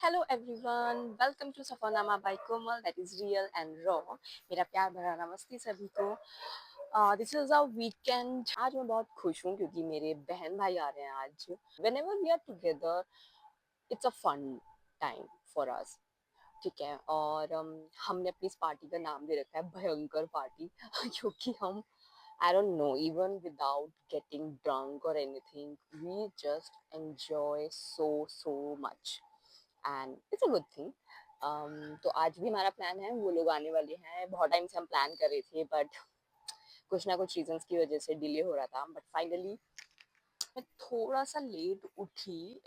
Hello everyone, welcome to सफरनामा by Komal that is real and raw. मेरा प्यार भरा नमस्ते सभी को। This is a weekend. आज मैं बहुत खुश हूँ क्योंकि मेरे बहन भाई आ रहे हैं आज। Whenever we are together it's a fun time for us. ठीक है, और हमने अपनी इस पार्टी का नाम दे रखा है भयंकर पार्टी क्योंकि हम I don't know, even without getting drunk or anything, we just enjoy so much. And it's a good thing. तो आज भी हमारा प्लान है, वो लोग आने वाले हैं। बहुत टाइम से हम प्लान कर रहे थे बट कुछ ना कुछ रीजंस की वजह से डिले हो रहा था, बट फाइनली मैं थोड़ा सा लेट उठी।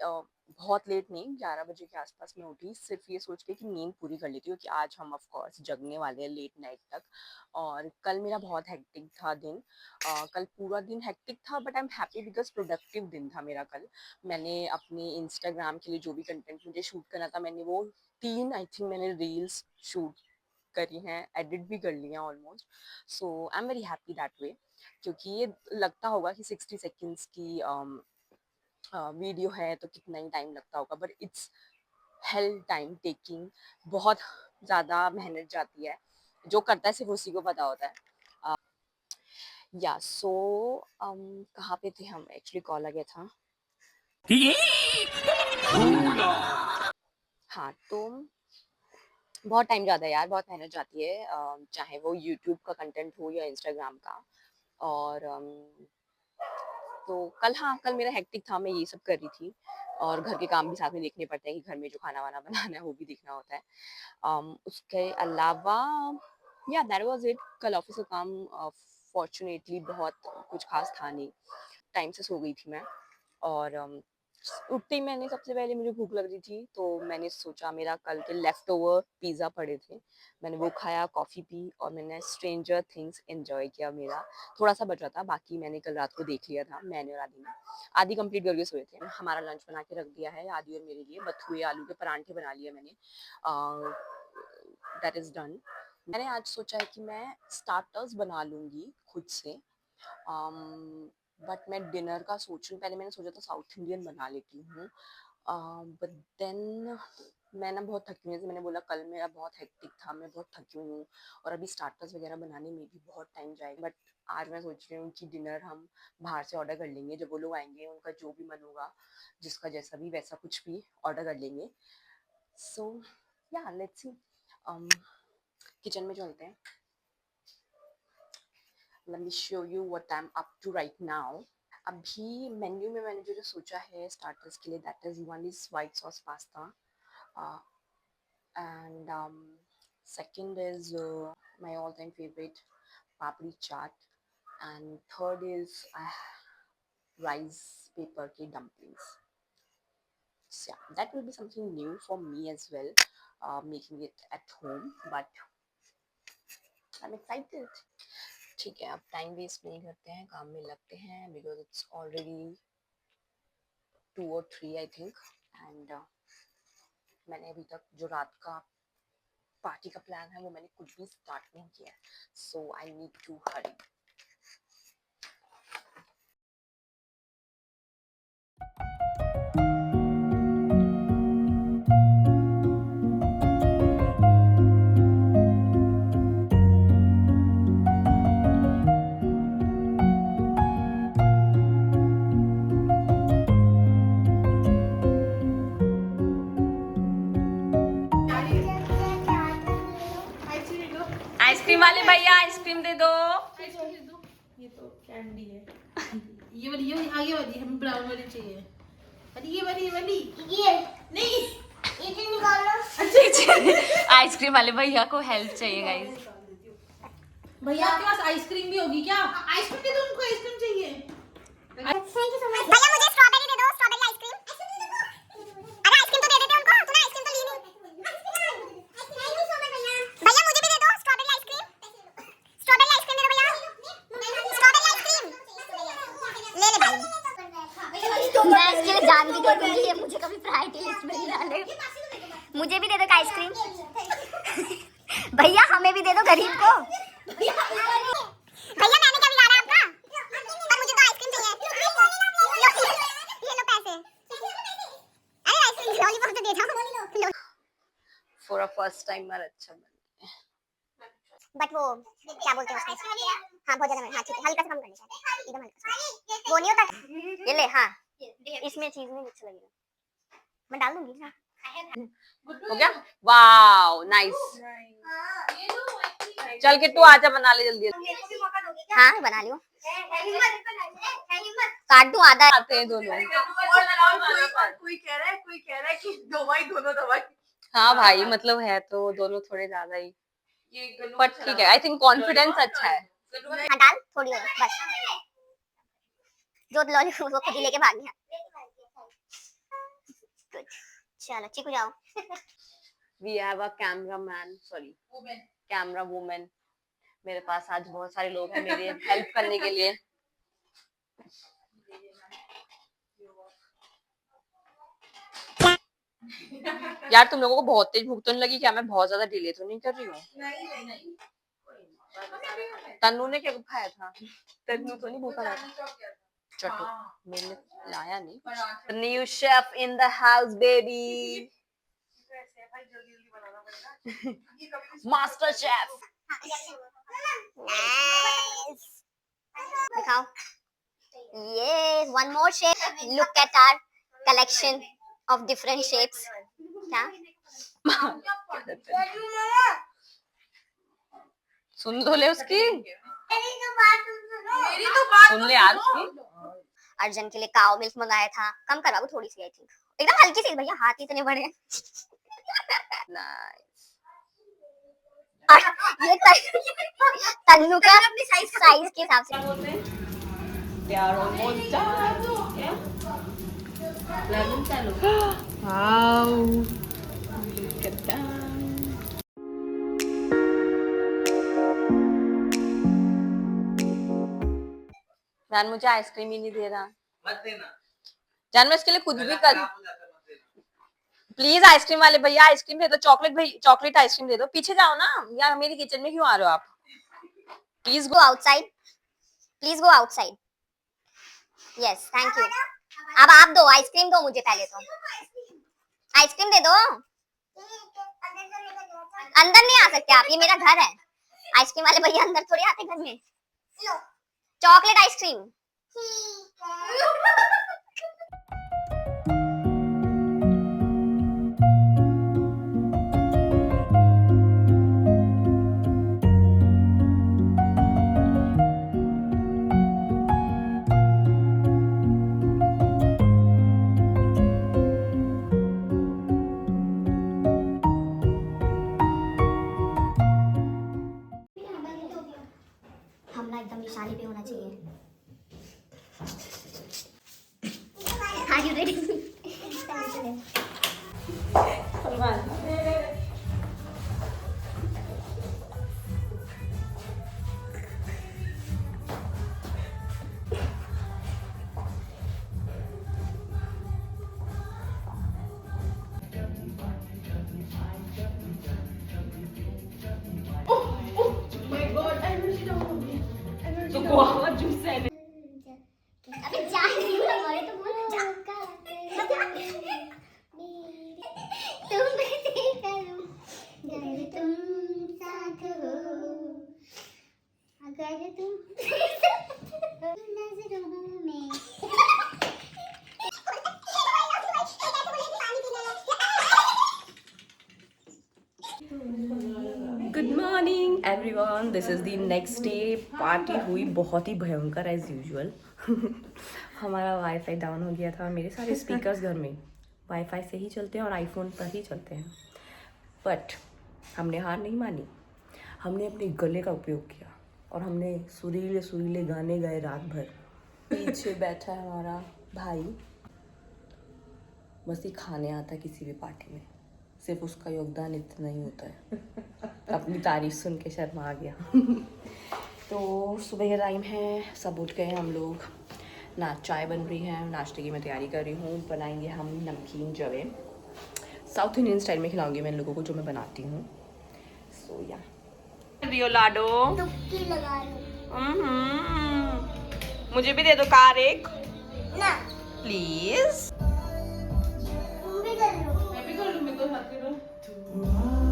बहुत लेट नहीं, 11 बजे के आसपास मैं उठी, सिर्फ ये सोच के कि नींद पूरी कर लेती हूँ कि आज हम ऑफ कोर्स जगने वाले हैं लेट नाइट तक। और कल मेरा बहुत हेक्टिक था दिन। कल पूरा दिन हेक्टिक था but I am happy because productive दिन था मेरा कल। मैंने अपने इंस्टाग्राम के लिए जो भी कंटेंट मुझे शूट करना था, मैंने वो 3 आई थिंक मैंने रील्स शूट करी हैं, एडिट भी कर लिया almost. So I am very happy that way. क्योंकि ये लगता होगा कि 60 सेकेंड्स की वीडियो है तो कितना ही टाइम लगता होगा, but it's hello time taking. बहुत ज़्यादा मेहनत जाती है, जो करता है सिर्फ उसी को पता होता है। या सो कहाँ पे थे हम? एक्चुअली कॉल आ गया था। हाँ, तो बहुत टाइम जाता है यार, बहुत मेहनत जाती है, चाहे वो यूट्यूब का कंटेंट हो या इंस्टाग्राम का। और तो कल, हाँ, कल मेरा हेक्टिक था, मैं ये सब कर रही थी और घर के काम भी साथ में देखने पड़ते हैं कि घर में जो खाना वाना बनाना है वो भी देखना होता है। उसके अलावा या दैट वाज इट। कल ऑफिस का काम फॉर्चुनेटली बहुत कुछ खास था नहीं। टाइम से सो गई थी मैं। और उठते ही मैंने सबसे पहले, मुझे भूख लग रही थी तो मैंने सोचा, मेरा कल के लेफ्ट ओवर पिज़्ज़ा पड़े थे, मैंने वो खाया, कॉफ़ी पी और मैंने स्ट्रेंजर थिंग्स एंजॉय किया। मेरा थोड़ा सा बचा था, बाकी मैंने कल रात को देख लिया था, मैंने और आदि ने। आधी कंप्लीट करके सोए थे। हमारा लंच बना के रख दिया है आदि और मेरे लिए, बथुए आलू के परांठे बना लिए मैंने। That is done. मैंने आज सोचा है कि मैं स्टार्टर्स बना लूँगी खुद से। बट मैं डिनर का सोच रही हूँ। पहले मैंने सोचा था साउथ इंडियन बना लेती हूँ, बट देन मैं ना बहुत थकी हुई, जैसे मैंने बोला कल मेरा बहुत हेक्टिक था, मैं बहुत थकी हुई हूँ और अभी स्टार्टर्स वगैरह बनाने में भी बहुत टाइम जाएगा। बट आज मैं सोच रही हूँ कि डिनर हम बाहर से ऑर्डर कर लेंगे, जब वो लोग आएंगे उनका जो भी मन होगा, जिसका जैसा भी वैसा कुछ भी ऑर्डर कर लेंगे। सो या लेट्स सी। किचन में चलते हैं। Let me show you what I'm up to right now. अभी मेन्यू में मैंने जो जो सोचा है स्टार्टर्स के लिए, that is one is white sauce pasta and second is my all time favorite papri chaat, and third is rice paper ke dumplings. So yeah, that will be something new for me as well, making it at home, but I'm excited. ठीक है, अब time waste नहीं करते हैं, काम में लगते हैं, because it's already 2 or 3 I think. And मैंने अभी तक जो रात का पार्टी का प्लान है वो मैंने कुछ भी स्टार्ट नहीं किया, so I need to hurry. Ice cream वाले भैया आइसक्रीम दे दो। ये तो कैंडी है। ये आगे वाली हमें ब्राउन वाली चाहिए। ये वाली ये नहीं, ये निकालो। अच्छा आइसक्रीम वाले भैया को हेल्प चाहिए गाइस। भैया आपके पास आइसक्रीम भी होगी क्या? आइसक्रीम दे दो उनको, आइसक्रीम चाहिए। Thank you so much. भैया मुझे स्ट्रॉबेरी दे दो, स्ट्रॉबेरी आइसक्रीम। अरे आइसक्रीम तो दे देते उनको, तूने आइसक्रीम तो ली नहीं। थैंक यू सो मच भैया। भैया मुझे भी दे दो स्ट्रॉबेरी आइसक्रीम। स्ट्रॉबेरी आइसक्रीम दे दो भैया। स्ट्रॉबेरी आइसक्रीम ले ले भाई। मैं इसके लिए जान भी दे दूंगी, ये मुझे कभी प्रायोरिटी लिस्ट में नहीं डाले। मुझे भी दे दो आइसक्रीम। भैया हमें भी दे दो, गरीब को। भैया मैंने क्या बिगाड़ा आपका? पर मुझे तो आइसक्रीम चाहिए। ये लो पैसे। अरे आइसक्रीम लॉलीपॉप तो दे दो। फॉर अ फर्स्ट टाइमर अच्छा बन। बट वो क्या बोलते हैं उसको? हाँ बहुत ज्यादा, हाँ ठीक है, हल्का सा कम करना चाहिए, एकदम हल्का सा। वो नहीं होता ये ले, हाँ इसमें चीज नहीं अच्छा लगेगा, मैं डाल दूंगी ना। हो गया, वाओ नाइस। चल के तू आजा, बना ले जल्दी। हाँ बना लियो, काट दूं आधा। आते हैं दोनों। कोई कह रहा है कि दवाई दोनों दवाई। हाँ भाई मतलब है तो दोनों थोड़े ज्यादा ही, पर ठीक है, आई थिंक कॉन्फिडेंस अच्छा है। हाँ डाल थोड़ी और बस, जो लॉलीपॉप वो खुद ही लेके भाग गया। Good. चलो चिकू जाओ। We have a cameraman, sorry camera woman. मेरे पास आज बहुत सारे लोग हैं मेरे हेल्प करने के लिए। यार तुम लोगों को बहुत तेज भूख तो नहीं लगी क्या? मैं बहुत ज्यादा डिले तो नहीं कर रही हूँ? नहीं तन्नू ने क्या खाया था? तन्नू तो नहीं भूखा था। चटू मैंने लाया नहीं। New chef in the house baby, master chef. Nice. दिखाओ। Yes, one more shape. Look at our collection of different shapes. क्या? सुन तो ले उसकी, मेरी तो बात सुन ले यार उसकी। अर्जुन के लिए काओ मिल्क मंगाया था, कम करवा वो थोड़ी सी, आई थिंक एकदम हल्की सी, भैया हाथ इतने बड़े हैं। नाइस। ये तन्नू का साइज के हिसाब से। They are almost done. Wow, look at that. जान मुझे आइसक्रीम ही नहीं दे रहा। मत देना जान मैं इसके लिए कुछ भी कर, प्लीज आइसक्रीम वाले भैया आइसक्रीम दे दो, चॉकलेट आइसक्रीम दे दो। पीछे जाओ ना यार, मेरी किचन में क्यों आ रहे हो आप? Please go outside, please go outside. Yes thank you. अब आप दो आइसक्रीम, दो मुझे पहले तो आइसक्रीम दे दो। अंदर नहीं आ सकते आप, ये मेरा घर है। आइसक्रीम वाले भैया अंदर थोड़ी आते घर में। Chocolate ice cream. हमला एकदम निशाने पे होना चाहिए। Are you ready? तो गुआवा जूस है। अबे जा रही हूँ, हमारे तो बोल जा। तुम कैसे करूं अगर तुम साथ हो, अगर तुम नजरों में। Good morning everyone, this is the next day. Party हुई बहुत ही भयंकर एज यूजुअल। हमारा वाईफाई डाउन हो गया था। मेरे सारे स्पीकर्स घर में वाईफाई से ही चलते हैं और आईफोन पर ही चलते हैं, बट हमने हार नहीं मानी। हमने अपने गले का उपयोग किया और हमने सुरीले सुरीले गाने गाए रात भर। पीछे बैठा है हमारा भाई, बस ये खाने आता किसी भी पार्टी में, सिर्फ उसका योगदान इतना ही होता है। अपनी तारीफ सुन के शर्मा आ गया। तो सुबह का टाइम है, सब उठ गए हम लोग। चाय बन रही है, नाश्ते की मैं तैयारी कर रही हूँ। बनाएंगे हम नमकीन जवे, साउथ इंडियन स्टाइल में खिलाऊंगी मैं इन लोगों को जो मैं बनाती हूँ। सो या रियो लाडो तुक्की लगा लो मुझे भी दे दो कार एक ना, प्लीज। तुम भी कर लो। मैं भी कर लूँ, मेरे को साथ करो।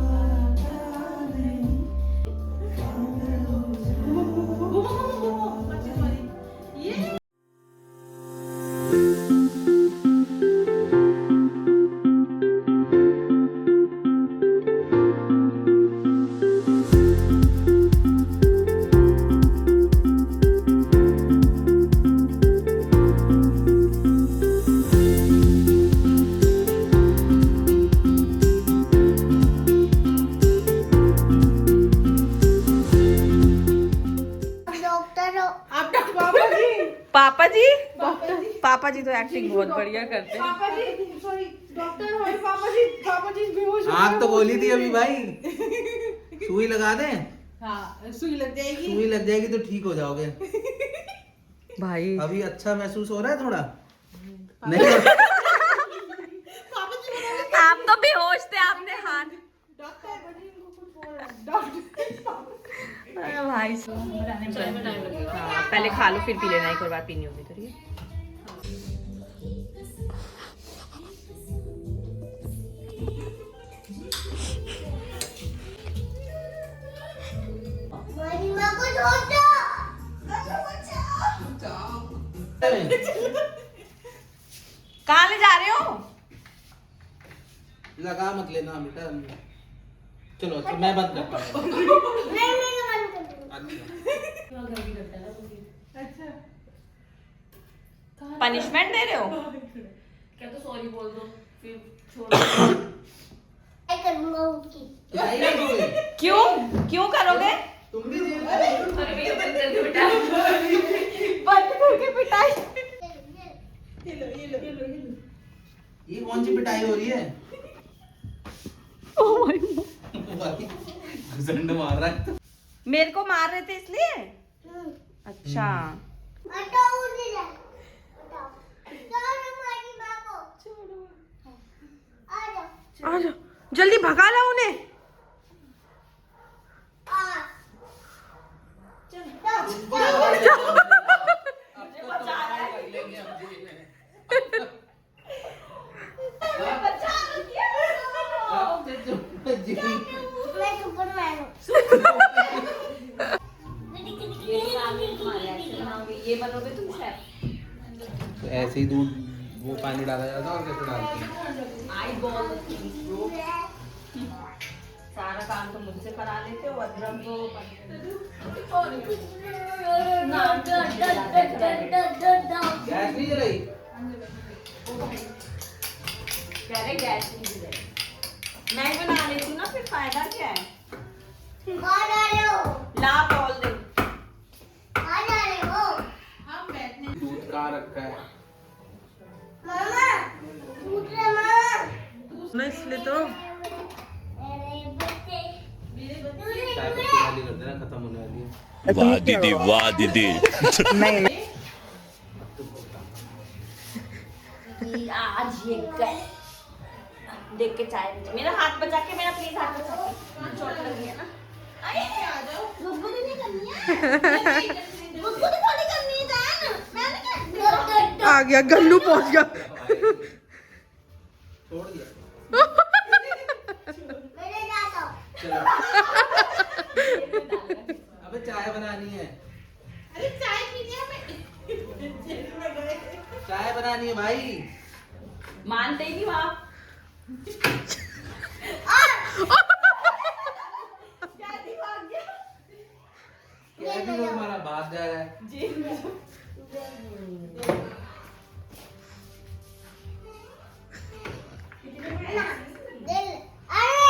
पापा जी तो एक्टिंग बहुत बढ़िया करते हैं। पापा जी सॉरी डॉक्टर हमारे पापा जी बेहोश हो आग तो बोली थी अभी भाई, सुई लगा दें। हाँ सुई लग जाएगी। सुई लग जाएगी तो ठीक हो जाओगे। भाई अभी अच्छा महसूस हो रहा है थोड़ा? नहीं पापा जी बोले आप तो बेहोश थे, आपने हाथ डॉक्टर बड़ी इनको कुछ बोल रहा है डॉक्टर। अरे भाई चाय में टाइम लगेगा। हाँ, पहले खा लो फिर पी लेना, एक और बार पीनी होगी तो ठीक है। कहाँ ले जा रहे हो? लगा मत लेना बेटा। चलो अच्छा मैं बंद करता हूँ। अच्छा। पनिशमेंट दे रहे हो? क्या तो सॉरी बोल दो फिर छोड़ पिटाई नहीं करोगे? क्यों क्यों करोगे? तुम भी जेल अरे भैया बंद कर दो बेटा। बंद करके पिटाई। ये लो ये लो ये लो ये लो। ये कौन सी पिटाई हो रही है? ओह माय गॉड, भाई, घुसंड मार रहा है। मेरे को मार रहे थे इसलिए? अच्छा आ जाओ, जल्दी भगा ला उन्हें। ये बनोगे तुम शेफ? ऐसे ही दूध वो पानी डाला जाता है और कैसे डालते हैं? आई बॉल सारा काम तो मुझसे करा लेते हो, अदरक को गैस नहीं जलाई? कह रहे गैस नहीं जलाई। मैं ही बना लेती हूँ ना, फिर फायदा क्या है? ला बॉल दे। हम बैठने दूध कहाँ रखा है? ना इसलिए तो चाय पत्ती वाली कर देना, खत्म होने वाली है। वाह दीदी वाह दीदी। आज ये कर देख के चाय मेरा हाथ बचा के, मेरा प्लीज हाथ बचा के, चोट लगी है ना। आ जाओ। गुग्गू ने नहीं करनी है। गुग्गू ने थोड़ी करनी है जान, मैंने क्या आ गया, गन्नू पहुंच गया। छोड़ दिया। मेरे जाता चलो। अबे चाय बनानी है। अरे चाय पीनी है हमें। चाय बनानी है भाई। मानते ही नहीं आप। कैदी लोग हमारा बात जा रहा है। दिल अरे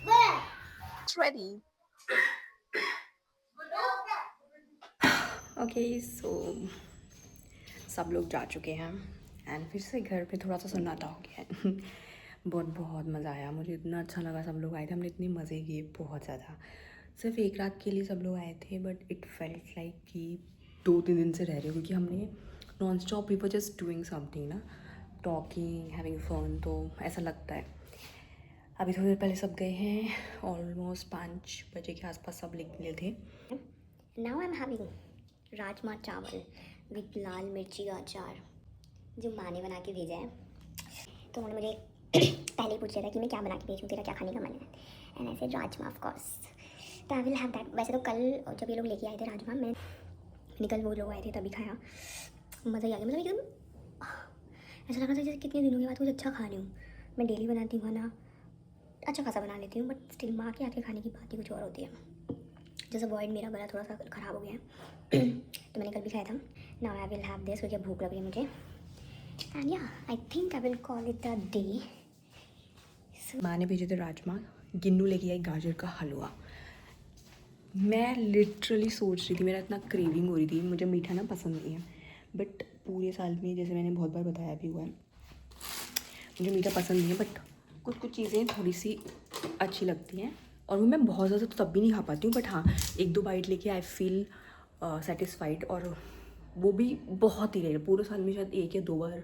बोल It's ready. ओके सो सब लोग जा चुके हैं एंड फिर से घर पे थोड़ा सा सन्नाटा हो गया है। बहुत मज़ा आया, मुझे इतना अच्छा लगा, सब लोग आए थे, हमने इतने मज़े किए बहुत ज़्यादा। सिर्फ एक रात के लिए सब लोग आए थे बट इट फेल्ट लाइक कि 2-3 दिन से रह रहे हो, क्योंकि हमने non stop we were just doing something ना, टॉकिंग हैविंग फन, तो ऐसा लगता है। अभी थोड़ी देर पहले सब गए हैं, ऑलमोस्ट 5 बजे के आसपास सब निकले थे। Now I am having rajma चावल विद लाल मिर्ची का अचार जो माँ ने बना के भेजा है। तो उन्होंने मुझे पहले ही पूछ लिया था कि मैं क्या बना के भेजूँ, तेरा क्या खाने का मन है, and I said rajma of course, तो आई विल हैव दैट। वैसे तो कल जब ये लोग लेके आए थे राजमा, मैं कल वो लोग आए थे तभी खाया, मज़ा ही आ गया। मतलब एकदम ऐसा लगा था जैसे कितने दिनों के बाद कुछ अच्छा खा रही हूँ। मैं डेली बनाती हूँ खाना, अच्छा खासा बना लेती हूँ, बट स्टिल माँ के हाथ के खाने की बात ही कुछ और होती है। जैसे अवॉइड मेरा गला थोड़ा सा ख़राब हो गया है तो मैंने कल भी खाया था। Now I will have this, क्योंकि भूख लग रही है मुझे, एंड या I think I will call it a day. माँ ने भेजे थे राजमा, गिन्नू लेके आई गाजर का हलवा। मैं लिटरली सोच रही थी, मेरा इतना क्रेविंग हो रही थी, मुझे मीठा ना पसंद नहीं है, बट पूरे साल में जैसे मैंने बहुत बार बताया भी हुआ है, मुझे मीठा पसंद नहीं है, बट कुछ कुछ चीज़ें थोड़ी सी अच्छी लगती हैं और वो मैं बहुत ज़्यादा तो तब भी नहीं खा पाती हूँ, बट हाँ 1-2 बाइट लेके आई फील सेटिस्फाइड। और वो भी बहुत ही रेयर, पूरे साल में शायद 1 या 2 बार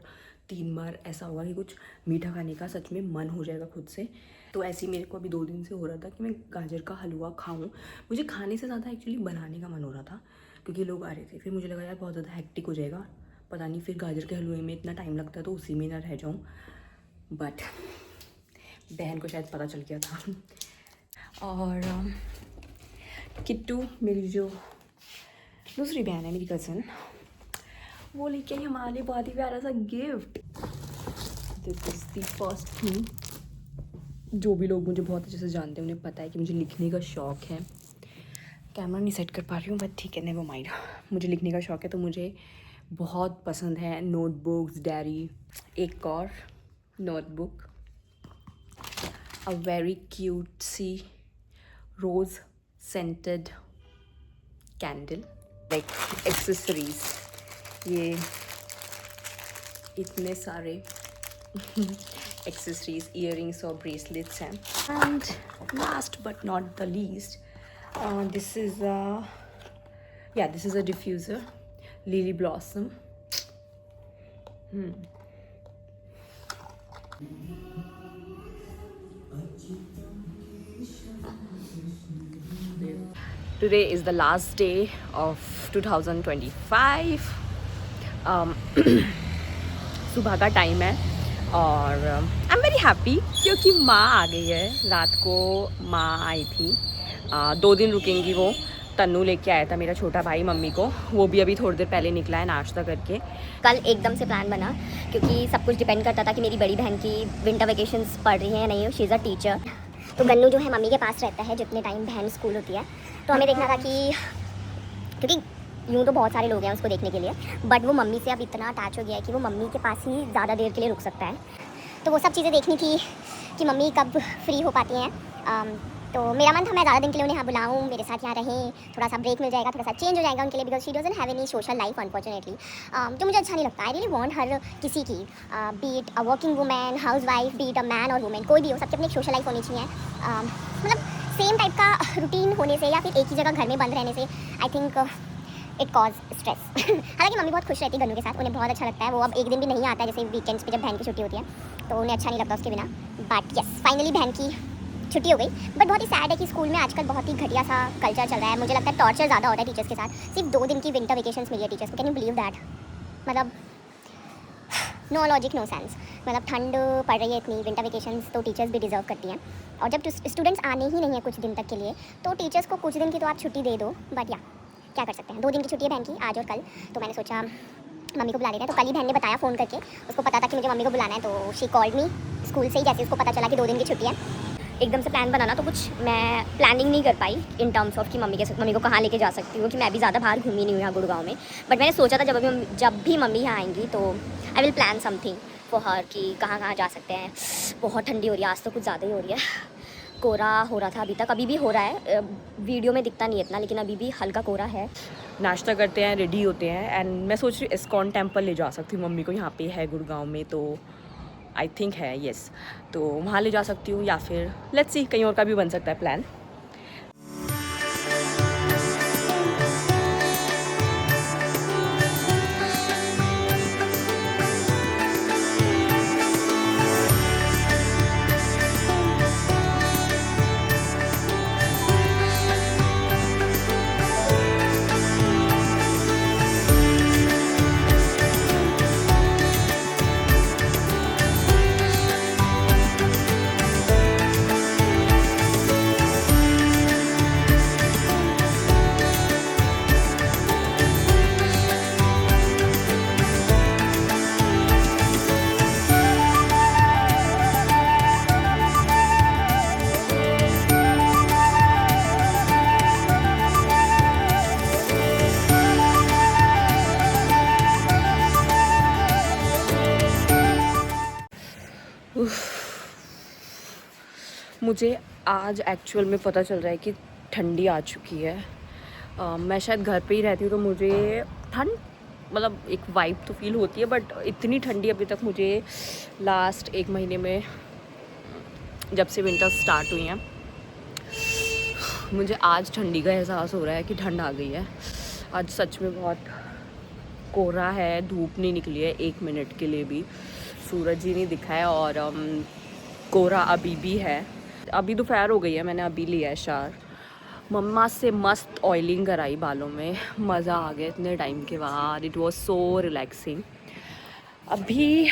3 बार ऐसा होगा कि कुछ मीठा खाने का सच में मन हो जाएगा खुद से। तो ऐसे ही मेरे को अभी 2 दिन से हो रहा था कि मैं गाजर का हलवा खाऊं। मुझे खाने से ज़्यादा एक्चुअली बनाने का मन हो रहा था क्योंकि लोग आ रहे थे। फिर मुझे लगा यार बहुत ज़्यादा हेक्टिक हो जाएगा, पता नहीं फिर गाजर के हलवे में इतना टाइम लगता है तो उसी में ना रह जाऊँ। बट बहन को शायद पता चल गया था। और किट्टू मेरी जो दूसरी बहन है, मेरी कज़न, वो लेके आई हमारे लिए बहुत ही प्यारा सा gift. This is the first thing. जो भी लोग मुझे बहुत अच्छे से जानते हैं उन्हें पता है कि मुझे लिखने का शौक़ है। कैमरा नहीं सेट कर पा रही हूँ बट ठीक है, नेवर माइंड। मुझे लिखने का शौक़ है तो मुझे बहुत पसंद है नोटबुक्स, डायरी। एक और नोटबुक, अ वेरी क्यूट सी rose scented candle, like accessories. ये इतने सारे एक्सेसरीज, इयररिंग्स और ब्रेसलेट्स हैं। And last but not the least, this is a diffuser, lily blossom. Today is the last day of 2025. सुबह का टाइम है और आई एम वेरी हैप्पी क्योंकि माँ आ गई है। रात को माँ आई थी, 2 दिन रुकेंगी वो। तन्नू लेके आया था मेरा छोटा भाई मम्मी को, वो भी अभी थोड़ी देर पहले निकला है नाश्ता करके। कल एकदम से प्लान बना क्योंकि सब कुछ डिपेंड करता था कि मेरी बड़ी बहन की विंटर वेकेशंस पढ़ रही हैं या नहीं। शी इज़ अ टीचर, तो गन्नू जो है मम्मी के पास रहता है जितने टाइम बहन स्कूल होती है। तो हमें देखना था कि क्योंकि यूँ तो बहुत सारे लोग हैं उसको देखने के लिए, बट वो मम्मी से अब इतना अटैच हो गया है कि वो मम्मी के पास ही ज़्यादा देर के लिए रुक सकता है। तो वो सब चीज़ें देखनी थी कि मम्मी कब फ्री हो पाती हैं। तो मेरा मन था मैं ज़्यादा दिन के लिए उन्हें यहाँ बुलाऊँ, मेरे साथ यहाँ रहें, थोड़ा सा ब्रेक मिल जाएगा, थोड़ा सा चेंज हो जाएगा उनके लिए, because she doesn't have any social life unfortunately. जो मुझे अच्छा नहीं लगता। आई रियली वांट हर किसी की, B it a working women, house wife, B it a man और वुमेन, कोई भी हो, सबकी अपनी एक सोशल लाइफ होनी चाहिए। मतलब सेम टाइप का रूटीन होने से या फिर एक ही जगह घर में बंद रहने से I think it cause stress. हालांकि मम्मी बहुत खुश रहती है गन्नू के साथ, उन्हें बहुत अच्छा लगता है। वो अब एक दिन भी नहीं आता है, जैसे वीकेंड्स पे जब बहन की छुट्टी होती है तो उन्हें अच्छा नहीं लगता उसके बिना। बट यस, फाइनली बहन की छुट्टी हो गई। बट बहुत ही सैड है कि स्कूल में आजकल बहुत ही घटिया सा कल्चर चल रहा है। मुझे लगता है टॉर्चर ज़्यादा होता है टीचर्स के साथ। सिर्फ 2 दिन की विंटर वेकेशंस मिली है टीचर्स को, कैन यू बिलीव दैट? मतलब नो लॉजिक नो सेंस। मतलब ठंड पड़ रही है इतनी, विंटर वेकेशंस तो टीचर्स भी डिजर्व करती हैं। और जब स्टूडेंट्स आने ही नहीं है कुछ दिन तक के लिए तो टीचर्स को कुछ दिन की तो आप छुट्टी दे दो। बट या क्या कर सकते हैं, 2 दिन की छुट्टी है बहन की, आज और कल। तो मैंने सोचा मम्मी को बुला लेते हैं। तो कल ही बहन ने बताया फ़ोन करके, उसको पता था कि मुझे मम्मी को बुलाना है, तो शी कॉल्ड मी स्कूल से ही। जैसे उसको पता चला कि 2 दिन की छुट्टी है, एकदम से प्लान बनाना, तो कुछ मैं प्लानिंग नहीं कर पाई इन टर्म्स ऑफ कि मम्मी को कहाँ लेके जा सकती हूँ, कि मैं भी ज़्यादा बाहर घूमी नहीं हूँ यहाँ गुड़गांव में। बट मैंने सोचा था जब भी मम्मी यहाँ आएंगी तो I will plan something for her कि कहाँ जा सकते हैं। बहुत ठंडी हो रही है आज तो, कुछ ज़्यादा ही हो रही है। कोहरा हो रहा था अभी तक, अभी भी हो रहा है, वीडियो में दिखता नहीं है इतना, लेकिन अभी भी हल्का कोहरा है। नाश्ता करते हैं, रेडी होते हैं, एंड मैं सोच रही हूँ इस्कॉन टेम्पल ले जा सकती हूँ मम्मी को, यहाँ पे है गुड़गांव में, तो आई थिंक है, येस, तो वहाँ ले जा सकती हूँ, या फिर लेट्स सी कहीं और का भी बन सकता है प्लान। मुझे आज एक्चुअल में पता चल रहा है कि ठंडी आ चुकी है। मैं शायद घर पे ही रहती हूँ तो मुझे ठंड मतलब एक वाइब तो फील होती है, बट इतनी ठंडी अभी तक मुझे लास्ट 1 महीने में, जब से विंटर स्टार्ट हुई हैं, मुझे आज ठंडी का एहसास हो रहा है कि ठंड आ गई है। आज सच में बहुत कोहरा है, धूप नहीं निकली है 1 मिनट के लिए भी, सूरज ही नहीं दिखा है और कोहरा अभी भी है। अभी दोपहर हो गई है, मैंने अभी लिया है शावर। मम्मा से मस्त ऑयलिंग कराई बालों में, मज़ा आ गया इतने टाइम के बाद। It was so relaxing. अभी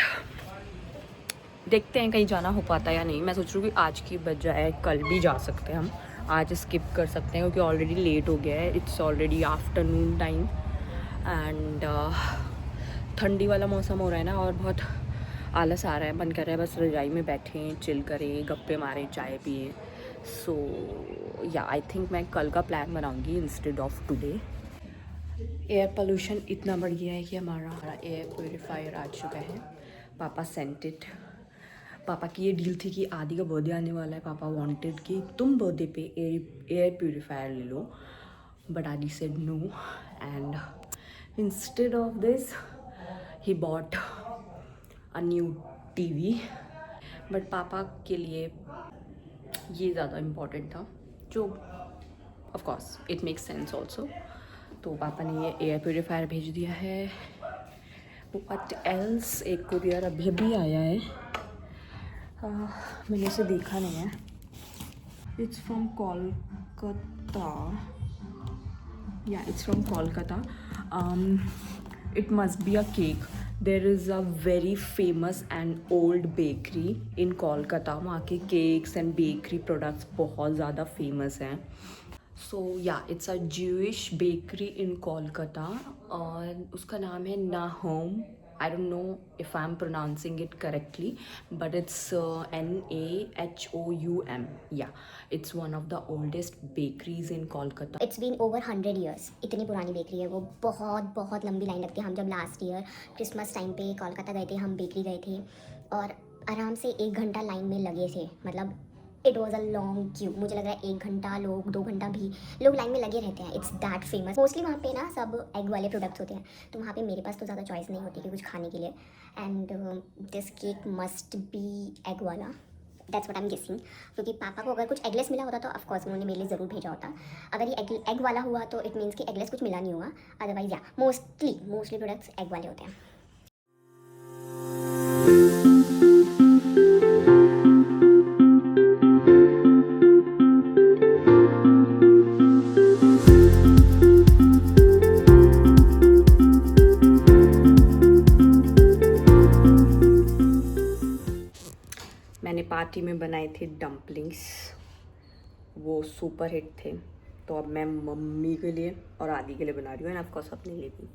देखते हैं कहीं जाना हो पाता है या नहीं। मैं सोच रही हूँ कि आज की बजाय कल भी जा सकते हैं हम, आज स्किप कर सकते हैं क्योंकि ऑलरेडी लेट हो गया है। It's already afternoon time and ठंडी वाला मौसम हो रहा है ना, और बहुत आलस आ रहा है, मन कर रहा है बस रजाई में बैठें, चिल करें, गप्पे मारें, चाय पिए। सो या आई थिंक मैं कल का प्लान बनाऊंगी instead of today. Air pollution इतना बढ़ गया है कि हमारा एयर प्योरीफायर आ चुका है। पापा सेंट इट। पापा की ये डील थी कि आदि का बर्थडे आने वाला है, पापा वांटेड कि तुम बर्थडे पे एयर प्योरीफायर ले लो, but Adi said no and instead of this he bought a new TV. But पापा के लिए ये ज़्यादा इम्पोर्टेंट था, जो of course it makes sense also. तो पापा ने ये एयर प्योरीफायर भेज दिया है। व्हाट एल्स, एक कुरियर अभी भी आया है, मैंने इसे देखा नहीं है। इट्स फ्रॉम कोलकाता, या it's from Kolkata. It must be a cake. There is a very famous and old bakery in Kolkata. वहाँ के केक्स एंड बेकरी प्रोडक्ट्स बहुत ज़्यादा फेमस हैं। सो या it's a Jewish bakery in Kolkata और उसका नाम है नाहोम। I don't know if I'm pronouncing it correctly, but it's Nahom. Yeah, it's one of the oldest bakeries in Kolkata. It's been over 100 years. इतनी पुरानी बेकरी है वो, बहुत बहुत लंबी लाइन लगती है। हम जब लास्ट ईयर क्रिसमस टाइम पे कोलकाता गए थे, हम बेकरी गए थे और आराम से 1 घंटा लाइन में लगे थे। मतलब it was a long Q. मुझे लग रहा है 1 घंटा, लोग 2 घंटा भी लोग लाइन में लगे रहते हैं। It's that famous. मोस्टली वहाँ पे ना सब एग वाले प्रोडक्ट्स होते हैं, तो वहाँ पे मेरे पास तो ज़्यादा चॉइस नहीं होती कि कुछ खाने के लिए। And this cake must be egg वाला, that's what I am guessing. क्योंकि पापा को अगर कुछ एगलेस मिला होता तो ऑफकोर्स उन्होंने मेरे लिए ज़रूर भेजा होता। अगर ये एग वाला हुआ तो इट मीन्स कि एगलेस कुछ मिला नहीं होगा। अदरवाइज या मोस्टली प्रोडक्ट्स एग वाले होते हैं। मैंने पार्टी में बनाए थे डम्पलिंग्स, वो सुपर हिट थे। तो अब मैं मम्मी के लिए और आदि के लिए बना रही हूँ, एंड ऑफ कोर्स अपने लिए भी।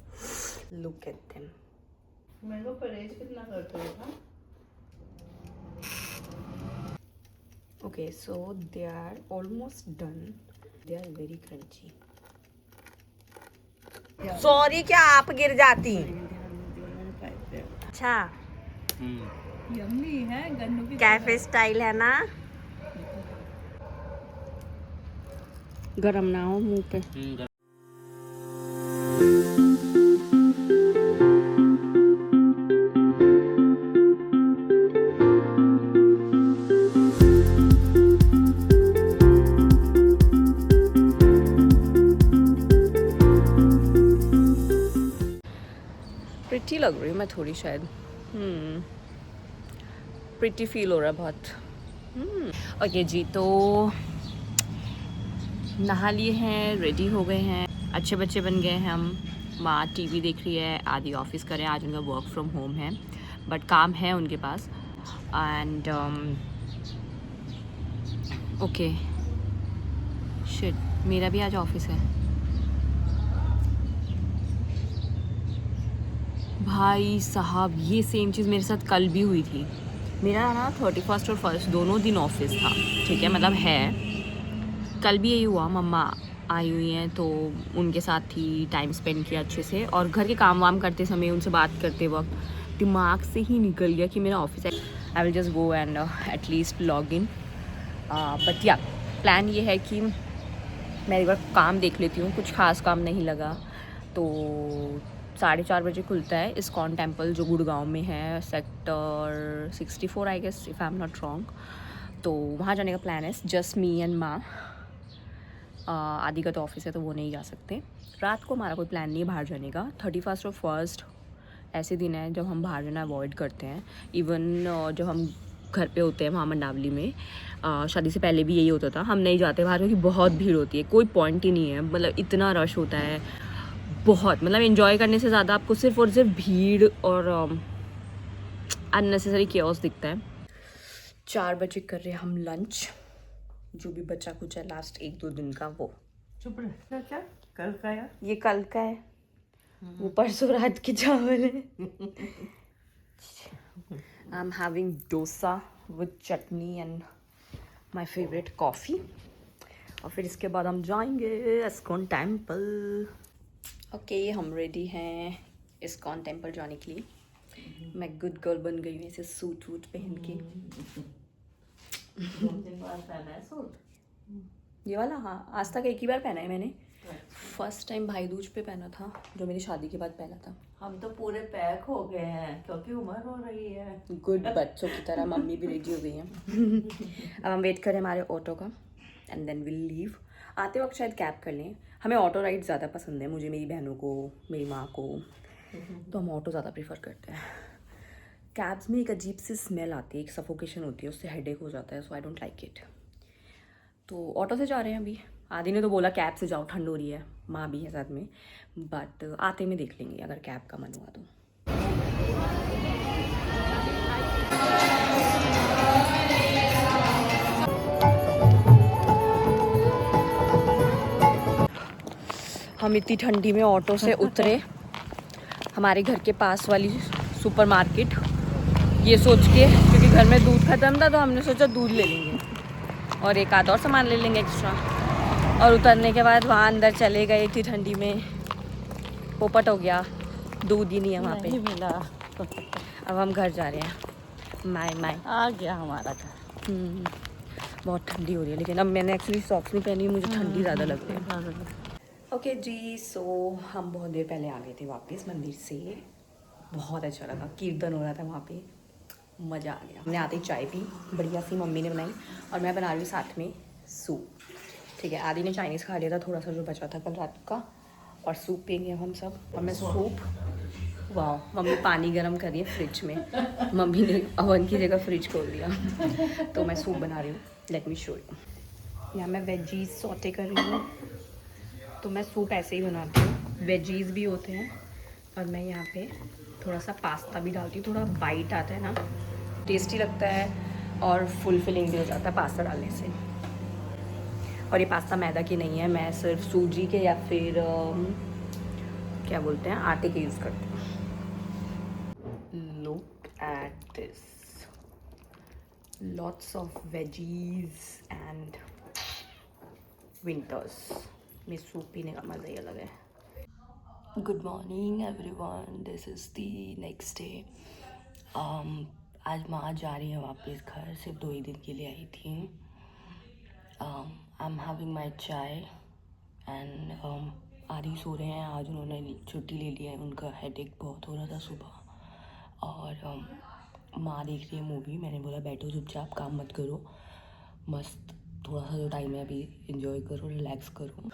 Look at them. मेरे को परहेज कितना करते हो ना? Okay, so they are almost done. They are very crunchy. Sorry, क्या आप गिर जाती? अच्छा, यम्मी है, गन्नू की कैफे स्टाइल है ना। गरम ना हो मुंह पे। प्रिटी लग रही हूँ मैं थोड़ी शायद। प्रिटी फील हो रहा है बहुत। ओके जी, तो नहा लिए हैं, रेडी हो गए हैं, अच्छे बच्चे बन गए हैं हम। माँ टीवी देख रही है, आदि ऑफिस कर रहे हैं। आज उनका वर्क फ्रॉम होम है, बट काम है उनके पास। एंड ओके शिट, मेरा भी आज ऑफिस है। भाई साहब, ये सेम चीज़ मेरे साथ कल भी हुई थी। मेरा ना 31 और 1 दोनों दिन ऑफिस था, ठीक है, मतलब है। कल भी यही हुआ, मम्मा आई हुई हैं तो उनके साथ ही टाइम स्पेंड किया अच्छे से। और घर के काम वाम करते समय उनसे बात करते वक्त दिमाग से ही निकल गया कि मेरा ऑफिस है। I will just go and at least log in. But या प्लान ये है कि मैं एक बार काम देख लेती हूँ, कुछ ख़ास काम नहीं लगा तो 4:30 बजे खुलता है इस्कॉन टेम्पल, जो गुड़गांव में है, sector 64 I guess, if I am not wrong. तो वहाँ जाने का प्लान है, जस्ट मी एंड माँ। आदि का तो ऑफिस है तो वो नहीं जा सकते। रात को हमारा कोई प्लान नहीं है बाहर जाने का। 31 और 1 ऐसे दिन है जब हम बाहर जाना अवॉइड करते हैं। इवन जब हम घर पे होते हैं वहाँ मंडावली में, शादी से पहले भी यही होता था, हम नहीं जाते बाहर क्योंकि बहुत भीड़ होती है, कोई पॉइंट ही नहीं है, मतलब इतना रश होता है बहुत, मतलब एंजॉय करने से ज़्यादा आपको सिर्फ और सिर्फ भीड़ और अननेसेसरी केओस दिखता है। 4 बजे कर रहे हैं हम लंच, जो भी बचा कुछ है लास्ट 1-2 दिन का वो। चुप रह चाचा, कल का यार। ये कल का है, वो परसों रात के चावल है। I am having dosa with chutney and my favourite coffee. और फिर इसके बाद हम जाएंगे इस्कॉन टेम्पल। ओके, हम रेडी हैं इस्कॉन टेम्पल जाने के लिए। मैं गुड गर्ल बन गई हूँ ऐसे सूट वूट पहन के। ये वाला, हाँ, आज तक एक ही बार पहना है मैंने। फर्स्ट टाइम भाई दूज पे पहना था, जो मेरी शादी के बाद पहना था। हम तो पूरे पैक हो गए हैं क्योंकि उम्र हो रही है। गुड बच्चों की तरह मम्मी भी रेडी हो गई हैं। अब हम वेट करें हमारे ऑटो का एंड देन विल लीव। आते वक्त शायद कैब कर लें, हमें ऑटो राइड ज़्यादा पसंद है, मुझे, मेरी बहनों को, मेरी माँ को, तो हम ऑटो ज़्यादा प्रेफर करते हैं। कैब्स में एक अजीब सी स्मेल आती है, एक सफोकेशन होती है, उससे हेडेक हो जाता है, सो आई डोंट लाइक इट। तो ऑटो से जा रहे हैं अभी। आदि ने तो बोला कैब से जाओ, ठंड हो रही है, माँ भी है साथ में, बट आते में देख लेंगे अगर कैब का मन हुआ तो। हम इतनी ठंडी में ऑटो से उतरे हमारे घर के पास वाली सुपरमार्केट, ये सोच के, क्योंकि घर में दूध ख़त्म था तो हमने सोचा दूध ले लेंगे और एक आध और सामान ले लेंगे एक्स्ट्रा। और उतरने के बाद वहाँ अंदर चले गए इतनी ठंडी में, पोपट हो गया, दूध ही नहीं है वहाँ पे। नहीं मिला। अब हम घर जा रहे हैं। माय आ गया हमारा घर। बहुत ठंडी हो रही है, लेकिन अब मैंने एक्चुअली सॉक्स नहीं पहनी, मुझे ठंडी ज़्यादा लग रही है। ओके जी, सो हम बहुत देर पहले आ गए थे वापस मंदिर से। बहुत अच्छा लगा, कीर्तन हो रहा था वहाँ पे, मज़ा आ गया। हमने आते ही चाय पी, बढ़िया सी मम्मी ने बनाई, और मैं बना रही हूँ साथ में सूप। ठीक है, आदि ने चाइनीज़ खा लिया था थोड़ा सा जो बचा था कल रात का, और सूप पियेंगे हम सब। और मैं सूप, वाह, मम्मी पानी गर्म कर रही है फ्रिज में, मम्मी ने अवन की जगह फ्रिज खोल दिया। तो मैं सूप बना रही हूँ, लेट मी शो यू। यहाँ मैं वेजीज सौटे कर रही हूँ। तो मैं सूप ऐसे ही बनाती हूँ, वेजीज भी होते हैं, और मैं यहाँ पे थोड़ा सा पास्ता भी डालती हूँ, थोड़ा बाइट आता है ना, टेस्टी लगता है और फुलफिलिंग भी हो जाता है पास्ता डालने से। और ये पास्ता मैदा की नहीं है, मैं सिर्फ सूजी के या फिर क्या बोलते हैं, आटे के यूज़ करती हूँ। Look at this, lots of veggies and winters में सूप पीने का मज़ा ही अलग है। Good morning everyone, this is the next day. आज माँ जा रही है वापस घर, सिर्फ 2 ही दिन के लिए आई थी। आई एम हैविंग माई चाय एंड आदि सो रहे हैं। आज उन्होंने छुट्टी ले लिया है, उनका हेडेक बहुत हो रहा था सुबह। और माँ देख रही है मूवी, मैंने बोला बैठो चुपचाप, काम मत करो, मस्त थोड़ा सा जो टाइम है अभी इंजॉय करो, रिलैक्स करो।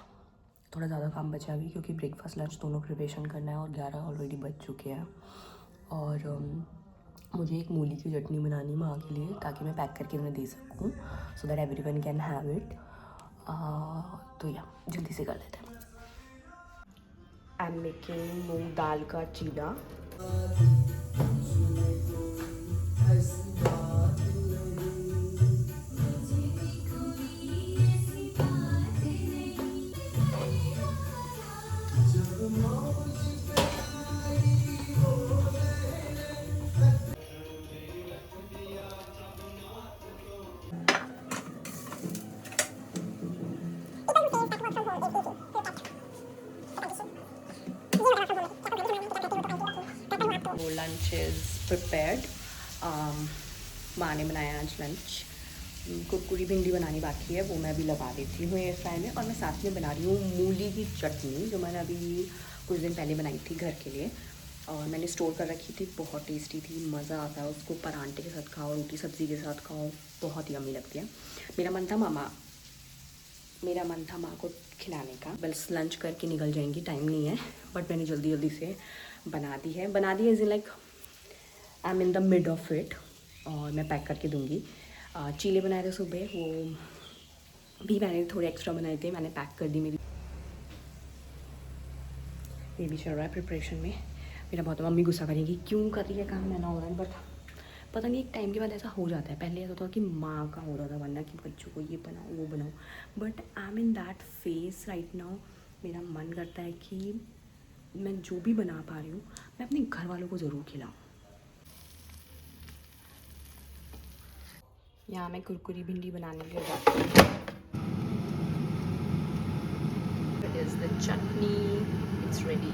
थोड़ा ज़्यादा काम बचा अभी क्योंकि ब्रेकफास्ट लंच दोनों प्रिपरेशन करना है, और 11 ऑलरेडी बज चुके हैं। और मुझे एक मूली की चटनी बनानी माँ के लिए, ताकि मैं पैक करके उन्हें दे सकूँ, so that everyone can have it. तो या जल्दी से कर लेते हैं। आई एम मेकिंग मूंग दाल का चीला। वो लंच इज़ प्रिपेयर्ड। माँ ने बनाया आज लंच। कुरकुरी भिंडी बनानी बाकी है, वो मैं अभी लगा देती हूँ एयर फ्राई में। और मैं साथ में बना रही हूँ मूली की चटनी, जो मैंने अभी कुछ दिन पहले बनाई थी घर के लिए और मैंने स्टोर कर रखी थी। बहुत टेस्टी थी, मज़ा आता है उसको परांठे के साथ खाओ, रोटी सब्ज़ी के साथ खाओ, बहुत ही यम्मी लगती है। मेरा मन था माँ को खिलाने का, बस लंच करके निकल जाएंगी, टाइम नहीं है, बट मैंने जल्दी जल्दी से बना दी है is like I am in the mid of it. और मैं पैक करके दूँगी। चीले बनाए थे सुबह, वो भी मैंने थोड़े एक्स्ट्रा बनाए थे, मैंने पैक कर दी। मेरी ये भी चल रहा है प्रिपरेशन में। मेरा बहुत मम्मी गुस्सा करेगी क्यों कर रही है काम, मैं ना हो रहा है, बट पता नहीं एक टाइम के बाद ऐसा हो जाता है। पहले ऐसा था कि माँ का हो रहा था, वरना कि बच्चों को ये बनाओ वो बनाओ, but I am in that face right now. मेरा मन करता है कि मैं जो भी बना पा रही हूँ मैं अपने घर वालों को ज़रूर खिलाऊँ। यहाँ मैं कुरकुरी भिंडी बनाने के लिए जाती हूँ। It is the chutney, it's ready.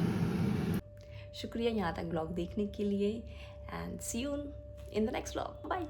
शुक्रिया यहाँ तक ब्लॉग देखने के लिए and see you in the next blog. Bye.